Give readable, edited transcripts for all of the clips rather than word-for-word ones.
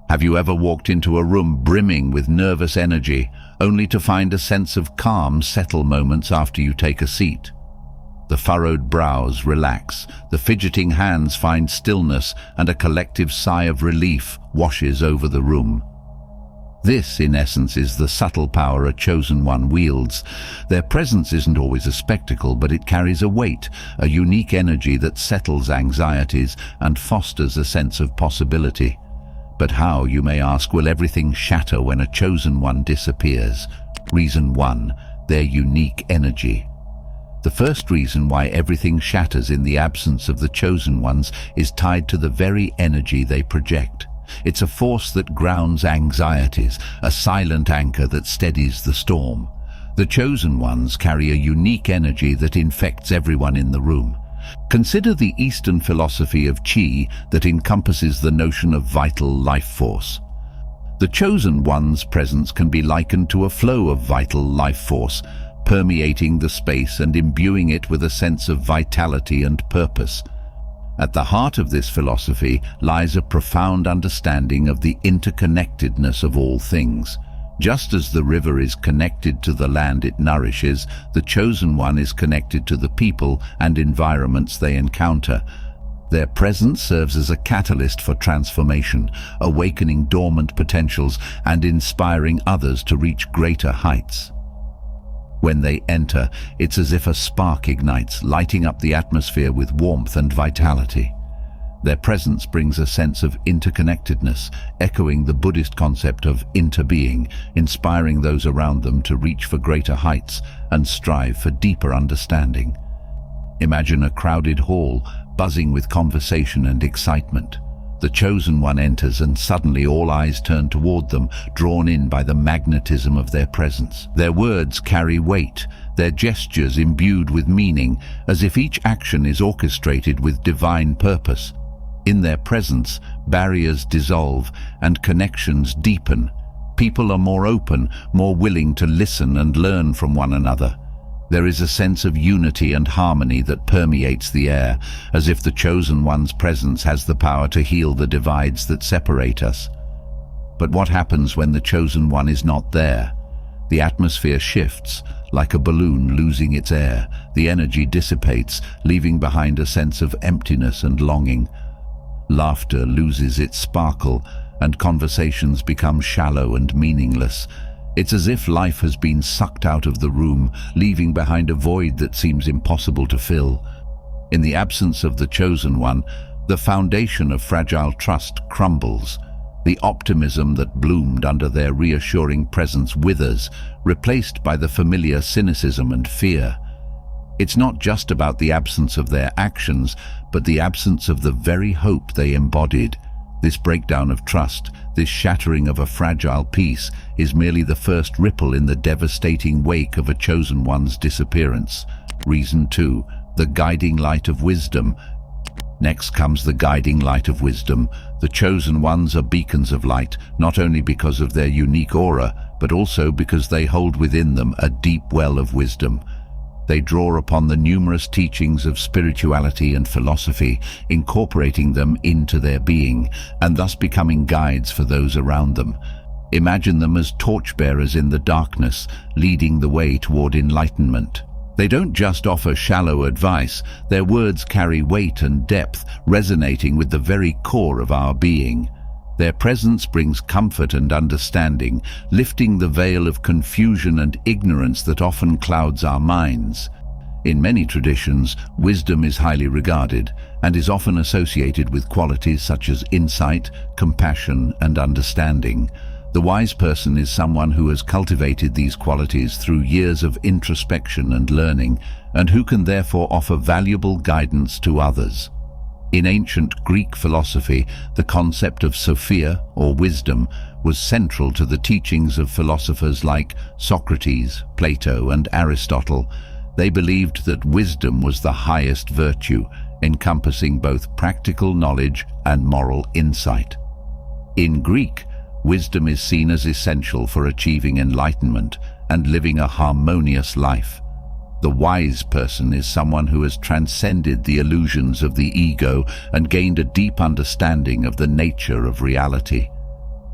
Have you ever walked into a room brimming with nervous energy, only to find a sense of calm settle moments after you take a seat? The furrowed brows relax, the fidgeting hands find stillness, and a collective sigh of relief washes over the room. This, in essence, is the subtle power a chosen one wields. Their presence isn't always a spectacle, but it carries a weight, a unique energy that settles anxieties and fosters a sense of possibility. But how, you may ask, will everything shatter when a chosen one disappears? Reason 1, their unique energy. The first reason why everything shatters in the absence of the chosen ones is tied to the very energy they project. It's a force that grounds anxieties, a silent anchor that steadies the storm. The chosen ones carry a unique energy that infects everyone in the room. Consider the Eastern philosophy of Qi that encompasses the notion of vital life force. The chosen one's presence can be likened to a flow of vital life force, permeating the space and imbuing it with a sense of vitality and purpose. At the heart of this philosophy lies a profound understanding of the interconnectedness of all things. Just as the river is connected to the land it nourishes, the chosen one is connected to the people and environments they encounter. Their presence serves as a catalyst for transformation, awakening dormant potentials and inspiring others to reach greater heights. When they enter, it's as if a spark ignites, lighting up the atmosphere with warmth and vitality. Their presence brings a sense of interconnectedness, echoing the Buddhist concept of interbeing, inspiring those around them to reach for greater heights and strive for deeper understanding. Imagine a crowded hall, buzzing with conversation and excitement. The chosen one enters and suddenly all eyes turn toward them, drawn in by the magnetism of their presence. Their words carry weight, their gestures imbued with meaning, as if each action is orchestrated with divine purpose. In their presence, barriers dissolve and connections deepen. People are more open, more willing to listen and learn from one another. There is a sense of unity and harmony that permeates the air, as if the chosen one's presence has the power to heal the divides that separate us. But what happens when the chosen one is not there? The atmosphere shifts, like a balloon losing its air. The energy dissipates, leaving behind a sense of emptiness and longing. Laughter loses its sparkle, and conversations become shallow and meaningless. It's as if life has been sucked out of the room, leaving behind a void that seems impossible to fill. In the absence of the chosen one, the foundation of fragile trust crumbles. The optimism that bloomed under their reassuring presence withers, replaced by the familiar cynicism and fear. It's not just about the absence of their actions, but the absence of the very hope they embodied. This breakdown of trust, this shattering of a fragile peace, is merely the first ripple in the devastating wake of a chosen one's disappearance. Reason 2, the guiding light of wisdom. Next comes the guiding light of wisdom. The chosen ones are beacons of light, not only because of their unique aura, but also because they hold within them a deep well of wisdom. They draw upon the numerous teachings of spirituality and philosophy, incorporating them into their being, and thus becoming guides for those around them. Imagine them as torchbearers in the darkness, leading the way toward enlightenment. They don't just offer shallow advice, their words carry weight and depth, resonating with the very core of our being. Their presence brings comfort and understanding, lifting the veil of confusion and ignorance that often clouds our minds. In many traditions, wisdom is highly regarded and is often associated with qualities such as insight, compassion, and understanding. The wise person is someone who has cultivated these qualities through years of introspection and learning, and who can therefore offer valuable guidance to others. In ancient Greek philosophy, the concept of Sophia, or wisdom, was central to the teachings of philosophers like Socrates, Plato, and Aristotle. They believed that wisdom was the highest virtue, encompassing both practical knowledge and moral insight. In Greek, wisdom is seen as essential for achieving enlightenment and living a harmonious life. The wise person is someone who has transcended the illusions of the ego and gained a deep understanding of the nature of reality.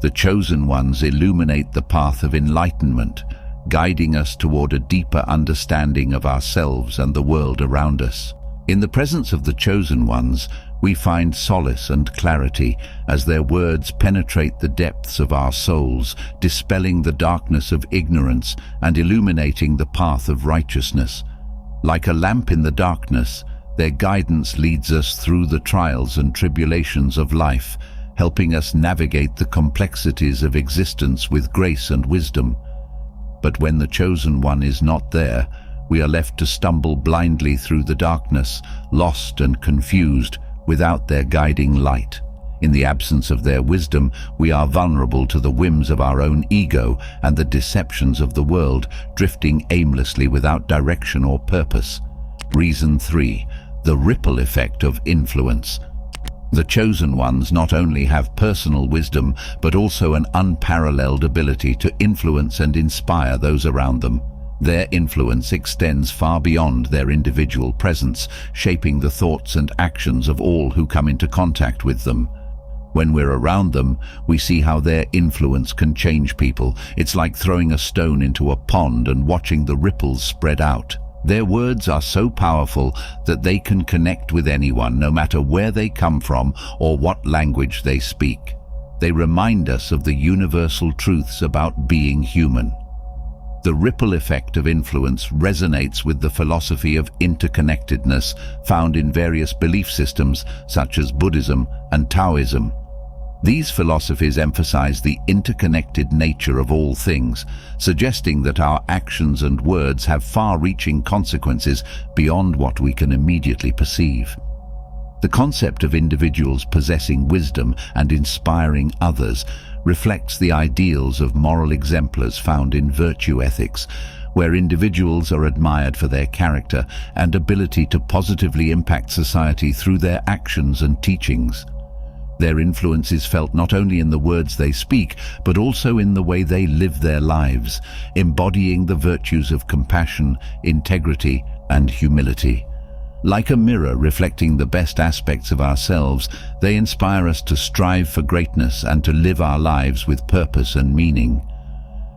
The chosen ones illuminate the path of enlightenment, guiding us toward a deeper understanding of ourselves and the world around us. In the presence of the chosen ones, we find solace and clarity as their words penetrate the depths of our souls, dispelling the darkness of ignorance and illuminating the path of righteousness. Like a lamp in the darkness, their guidance leads us through the trials and tribulations of life, helping us navigate the complexities of existence with grace and wisdom. But when the chosen one is not there, we are left to stumble blindly through the darkness, lost and confused, without their guiding light. In the absence of their wisdom, we are vulnerable to the whims of our own ego and the deceptions of the world, drifting aimlessly without direction or purpose. Reason 3. The ripple effect of influence. The chosen ones not only have personal wisdom, but also an unparalleled ability to influence and inspire those around them. Their influence extends far beyond their individual presence, shaping the thoughts and actions of all who come into contact with them. When we're around them, we see how their influence can change people. It's like throwing a stone into a pond and watching the ripples spread out. Their words are so powerful that they can connect with anyone, no matter where they come from or what language they speak. They remind us of the universal truths about being human. The ripple effect of influence resonates with the philosophy of interconnectedness found in various belief systems such as Buddhism and Taoism. These philosophies emphasize the interconnected nature of all things, suggesting that our actions and words have far-reaching consequences beyond what we can immediately perceive. The concept of individuals possessing wisdom and inspiring others reflects the ideals of moral exemplars found in virtue ethics, where individuals are admired for their character and ability to positively impact society through their actions and teachings. Their influence is felt not only in the words they speak, but also in the way they live their lives, embodying the virtues of compassion, integrity, and humility. Like a mirror reflecting the best aspects of ourselves, they inspire us to strive for greatness and to live our lives with purpose and meaning.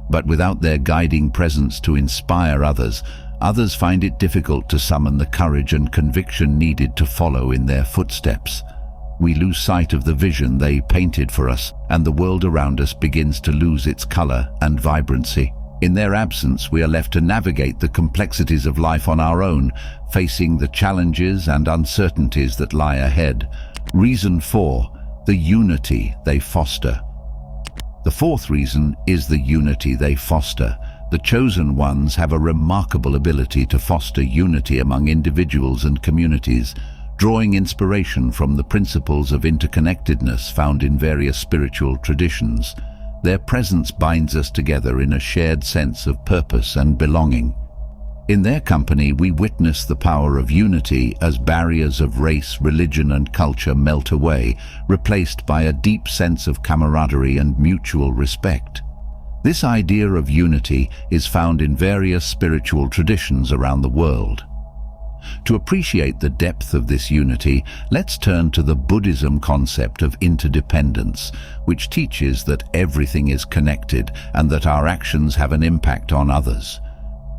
But without their guiding presence to inspire others find it difficult to summon the courage and conviction needed to follow in their footsteps. We lose sight of the vision they painted for us, and the world around us begins to lose its color and vibrancy. In their absence, we are left to navigate the complexities of life on our own, facing the challenges and uncertainties that lie ahead. Reason 4. The unity they foster. The fourth reason is the unity they foster. The chosen ones have a remarkable ability to foster unity among individuals and communities, drawing inspiration from the principles of interconnectedness found in various spiritual traditions. Their presence binds us together in a shared sense of purpose and belonging. In their company, we witness the power of unity as barriers of race, religion, and culture melt away, replaced by a deep sense of camaraderie and mutual respect. This idea of unity is found in various spiritual traditions around the world. To appreciate the depth of this unity, let's turn to the Buddhism concept of interdependence, which teaches that everything is connected and that our actions have an impact on others.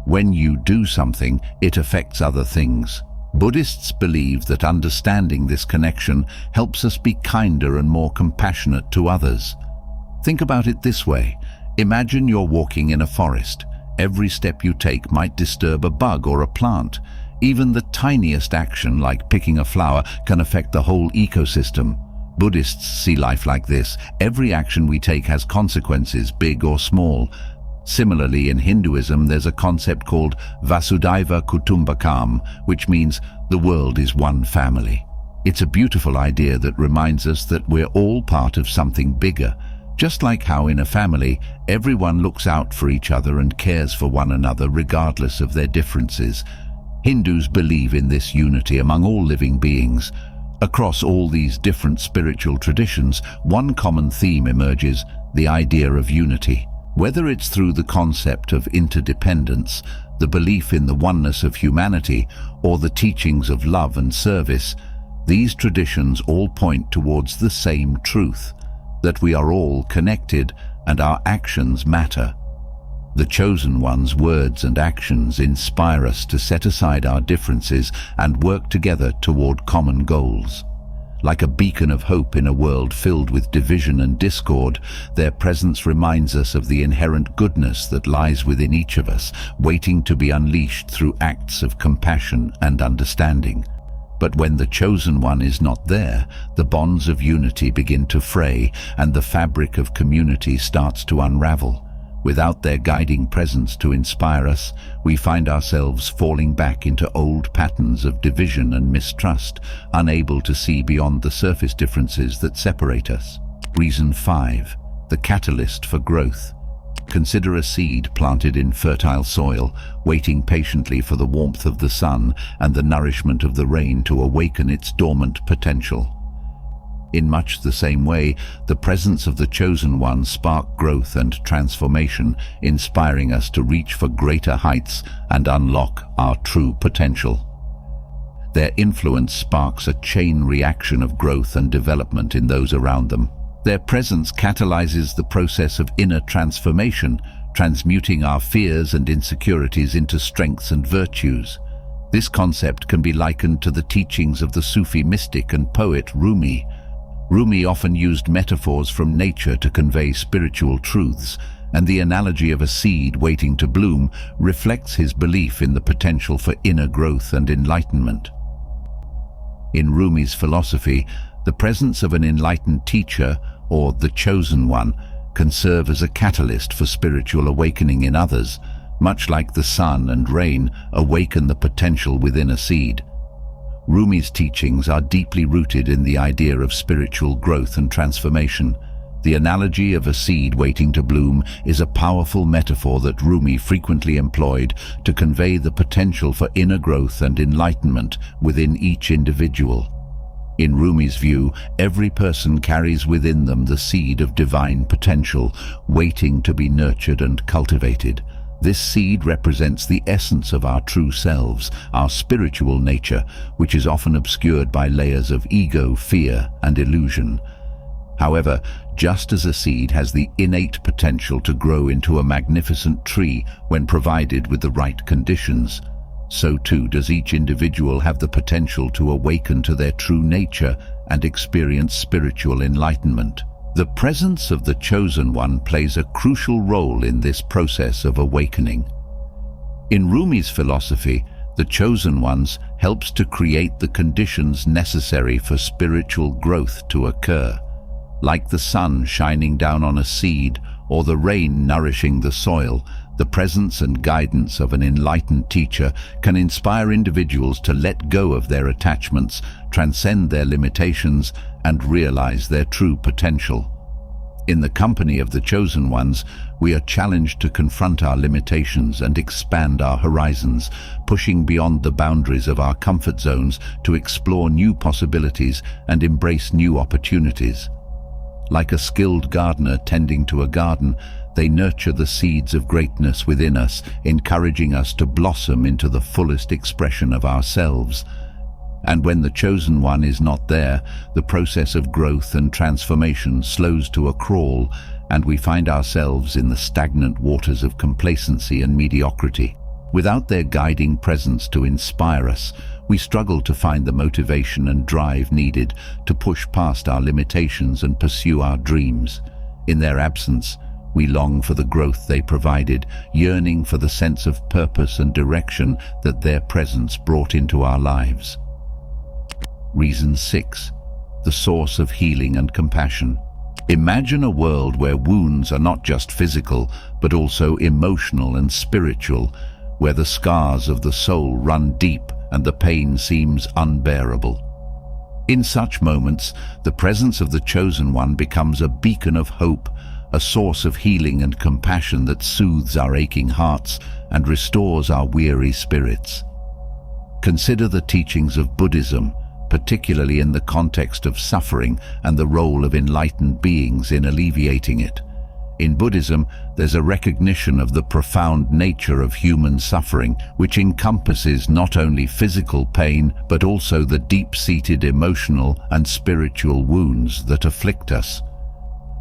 When you do something, it affects other things. Buddhists believe that understanding this connection helps us be kinder and more compassionate to others. Think about it this way. Imagine you're walking in a forest. Every step you take might disturb a bug or a plant. Even the tiniest action, like picking a flower, can affect the whole ecosystem. Buddhists see life like this. Every action we take has consequences, big or small. Similarly, in Hinduism, there's a concept called Vasudhaiva Kutumbakam, which means the world is one family. It's a beautiful idea that reminds us that we're all part of something bigger. Just like how in a family, everyone looks out for each other and cares for one another regardless of their differences. Hindus believe in this unity among all living beings. Across all these different spiritual traditions, one common theme emerges: the idea of unity. Whether it's through the concept of interdependence, the belief in the oneness of humanity, or the teachings of love and service, these traditions all point towards the same truth: that we are all connected and our actions matter. The Chosen One's words and actions inspire us to set aside our differences and work together toward common goals. Like a beacon of hope in a world filled with division and discord, their presence reminds us of the inherent goodness that lies within each of us, waiting to be unleashed through acts of compassion and understanding. But when the Chosen One is not there, the bonds of unity begin to fray and the fabric of community starts to unravel. Without their guiding presence to inspire us, we find ourselves falling back into old patterns of division and mistrust, unable to see beyond the surface differences that separate us. Reason 5. The catalyst for growth. Consider a seed planted in fertile soil, waiting patiently for the warmth of the sun and the nourishment of the rain to awaken its dormant potential. In much the same way, the presence of the Chosen One sparks growth and transformation, inspiring us to reach for greater heights and unlock our true potential. Their influence sparks a chain reaction of growth and development in those around them. Their presence catalyzes the process of inner transformation, transmuting our fears and insecurities into strengths and virtues. This concept can be likened to the teachings of the Sufi mystic and poet Rumi. Rumi often used metaphors from nature to convey spiritual truths, and the analogy of a seed waiting to bloom reflects his belief in the potential for inner growth and enlightenment. In Rumi's philosophy, the presence of an enlightened teacher, or the Chosen One, can serve as a catalyst for spiritual awakening in others, much like the sun and rain awaken the potential within a seed. Rumi's teachings are deeply rooted in the idea of spiritual growth and transformation. The analogy of a seed waiting to bloom is a powerful metaphor that Rumi frequently employed to convey the potential for inner growth and enlightenment within each individual. In Rumi's view, every person carries within them the seed of divine potential, waiting to be nurtured and cultivated. This seed represents the essence of our true selves, our spiritual nature, which is often obscured by layers of ego, fear, and illusion. However, just as a seed has the innate potential to grow into a magnificent tree when provided with the right conditions, so too does each individual have the potential to awaken to their true nature and experience spiritual enlightenment. The presence of the Chosen One plays a crucial role in this process of awakening. In Rumi's philosophy, the Chosen Ones helps to create the conditions necessary for spiritual growth to occur. Like the sun shining down on a seed or the rain nourishing the soil, the presence and guidance of an enlightened teacher can inspire individuals to let go of their attachments, transcend their limitations, and realize their true potential. In the company of the Chosen Ones, we are challenged to confront our limitations and expand our horizons, pushing beyond the boundaries of our comfort zones to explore new possibilities and embrace new opportunities. Like a skilled gardener tending to a garden, they nurture the seeds of greatness within us, encouraging us to blossom into the fullest expression of ourselves. And when the Chosen One is not there, the process of growth and transformation slows to a crawl, and we find ourselves in the stagnant waters of complacency and mediocrity. Without their guiding presence to inspire us, we struggle to find the motivation and drive needed to push past our limitations and pursue our dreams. In their absence, we long for the growth they provided, yearning for the sense of purpose and direction that their presence brought into our lives. Reason 6. The source of healing and compassion. Imagine a world where wounds are not just physical, but also emotional and spiritual, where the scars of the soul run deep and the pain seems unbearable. In such moments, the presence of the Chosen One becomes a beacon of hope, a source of healing and compassion that soothes our aching hearts and restores our weary spirits. Consider the teachings of Buddhism, particularly in the context of suffering and the role of enlightened beings in alleviating it. In Buddhism, there's a recognition of the profound nature of human suffering, which encompasses not only physical pain, but also the deep-seated emotional and spiritual wounds that afflict us.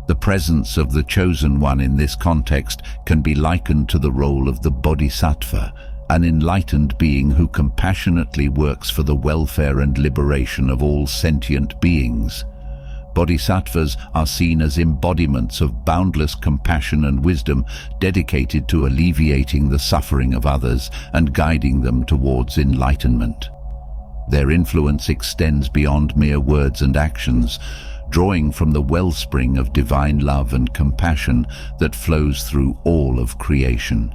The presence of the Chosen One in this context can be likened to the role of the Bodhisattva, an enlightened being who compassionately works for the welfare and liberation of all sentient beings. Bodhisattvas are seen as embodiments of boundless compassion and wisdom, dedicated to alleviating the suffering of others and guiding them towards enlightenment. Their influence extends beyond mere words and actions, drawing from the wellspring of divine love and compassion that flows through all of creation.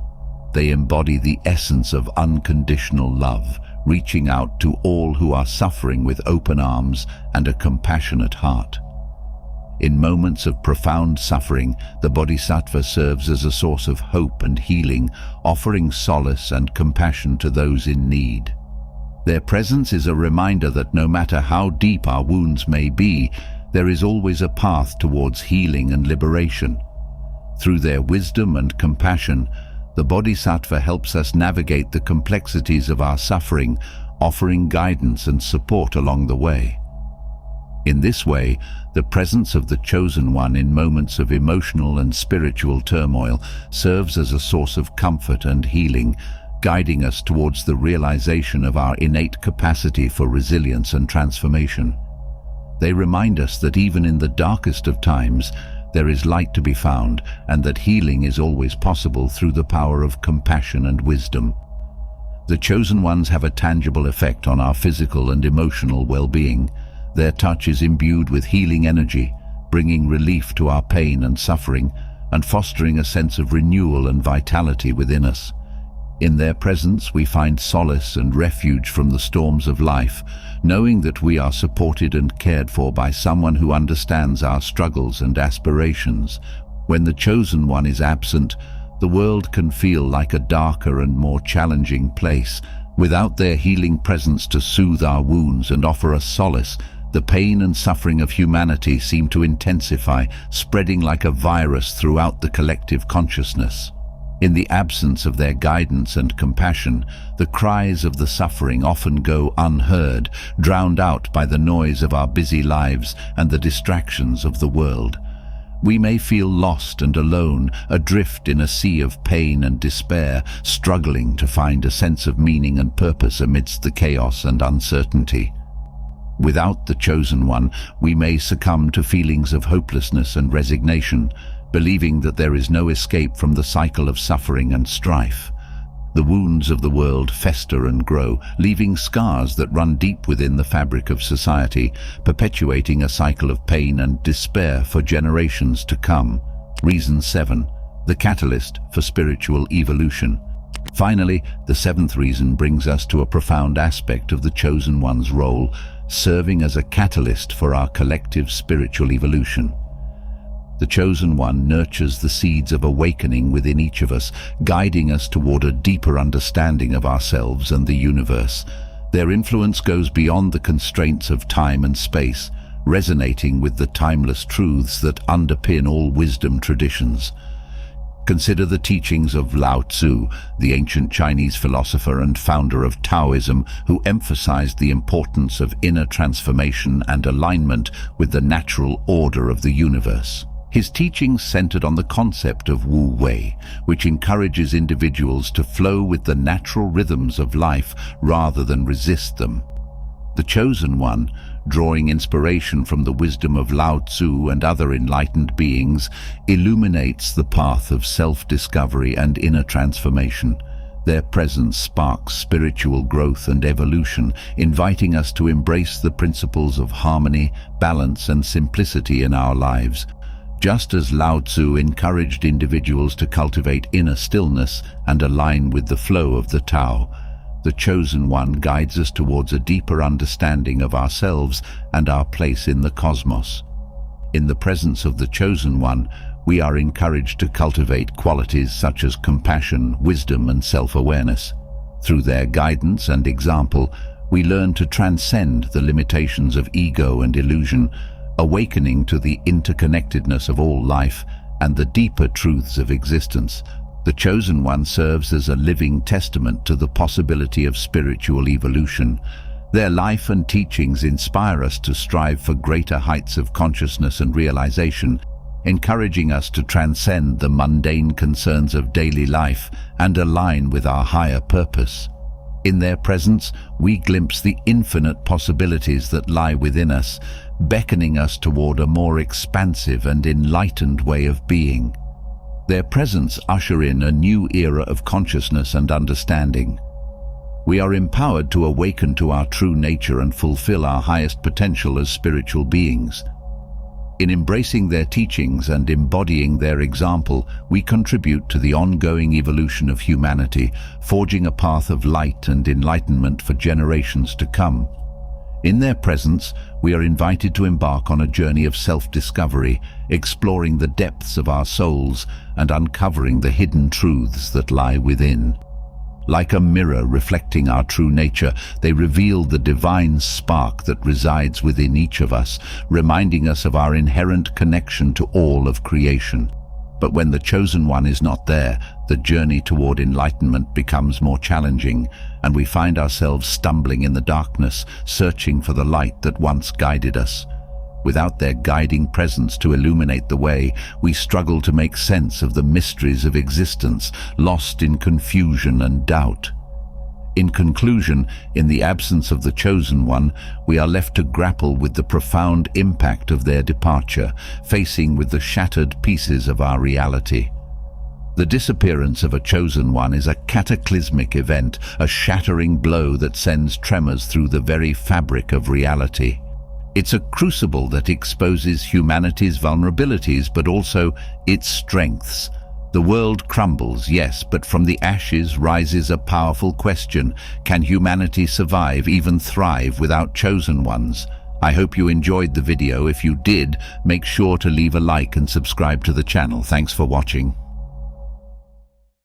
They embody the essence of unconditional love, reaching out to all who are suffering with open arms and a compassionate heart. In moments of profound suffering, the Bodhisattva serves as a source of hope and healing, offering solace and compassion to those in need. Their presence is a reminder that no matter how deep our wounds may be, there is always a path towards healing and liberation. Through their wisdom and compassion, the Bodhisattva helps us navigate the complexities of our suffering, offering guidance and support along the way. In this way, the presence of the Chosen One in moments of emotional and spiritual turmoil serves as a source of comfort and healing, guiding us towards the realization of our innate capacity for resilience and transformation. They remind us that even in the darkest of times, there is light to be found, and that healing is always possible through the power of compassion and wisdom. The Chosen Ones have a tangible effect on our physical and emotional well-being. Their touch is imbued with healing energy, bringing relief to our pain and suffering, and fostering a sense of renewal and vitality within us. In their presence, we find solace and refuge from the storms of life, knowing that we are supported and cared for by someone who understands our struggles and aspirations. When the Chosen One is absent, the world can feel like a darker and more challenging place. Without their healing presence to soothe our wounds and offer us solace, the pain and suffering of humanity seem to intensify, spreading like a virus throughout the collective consciousness. In the absence of their guidance and compassion, the cries of the suffering often go unheard, drowned out by the noise of our busy lives and the distractions of the world. We may feel lost and alone, adrift in a sea of pain and despair, struggling to find a sense of meaning and purpose amidst the chaos and uncertainty. Without the Chosen One, we may succumb to feelings of hopelessness and resignation, believing that there is no escape from the cycle of suffering and strife. The wounds of the world fester and grow, leaving scars that run deep within the fabric of society, perpetuating a cycle of pain and despair for generations to come. Reason 7. The catalyst for spiritual evolution. Finally, the seventh reason brings us to a profound aspect of the Chosen One's role, serving as a catalyst for our collective spiritual evolution. The Chosen One nurtures the seeds of awakening within each of us, guiding us toward a deeper understanding of ourselves and the universe. Their influence goes beyond the constraints of time and space, resonating with the timeless truths that underpin all wisdom traditions. Consider the teachings of Lao Tzu, the ancient Chinese philosopher and founder of Taoism, who emphasized the importance of inner transformation and alignment with the natural order of the universe. His teachings centered on the concept of Wu Wei, which encourages individuals to flow with the natural rhythms of life rather than resist them. The Chosen One, drawing inspiration from the wisdom of Lao Tzu and other enlightened beings, illuminates the path of self-discovery and inner transformation. Their presence sparks spiritual growth and evolution, inviting us to embrace the principles of harmony, balance, and simplicity in our lives. Just as Lao Tzu encouraged individuals to cultivate inner stillness and align with the flow of the Tao, the Chosen One guides us towards a deeper understanding of ourselves and our place in the cosmos. In the presence of the Chosen One, we are encouraged to cultivate qualities such as compassion, wisdom, and self-awareness. Through their guidance and example, we learn to transcend the limitations of ego and illusion, awakening to the interconnectedness of all life and the deeper truths of existence. The Chosen One serves as a living testament to the possibility of spiritual evolution. Their life and teachings inspire us to strive for greater heights of consciousness and realization, encouraging us to transcend the mundane concerns of daily life and align with our higher purpose. In their presence, we glimpse the infinite possibilities that lie within us, beckoning us toward a more expansive and enlightened way of being. Their presence usher in a new era of consciousness and understanding. We are empowered to awaken to our true nature and fulfill our highest potential as spiritual beings. In embracing their teachings and embodying their example, we contribute to the ongoing evolution of humanity, forging a path of light and enlightenment for generations to come. In their presence, we are invited to embark on a journey of self-discovery, exploring the depths of our souls and uncovering the hidden truths that lie within. Like a mirror reflecting our true nature, they reveal the divine spark that resides within each of us, reminding us of our inherent connection to all of creation. But when the chosen one is not there, the journey toward enlightenment becomes more challenging, and we find ourselves stumbling in the darkness, searching for the light that once guided us. Without their guiding presence to illuminate the way, we struggle to make sense of the mysteries of existence, lost in confusion and doubt. In conclusion, in the absence of the chosen one, we are left to grapple with the profound impact of their departure, facing with the shattered pieces of our reality. The disappearance of a chosen one is a cataclysmic event, a shattering blow that sends tremors through the very fabric of reality. It's a crucible that exposes humanity's vulnerabilities, but also its strengths. The world crumbles, yes, but from the ashes rises a powerful question. Can humanity survive, even thrive, without chosen ones? I hope you enjoyed the video. If you did, make sure to leave a like and subscribe to the channel. Thanks for watching.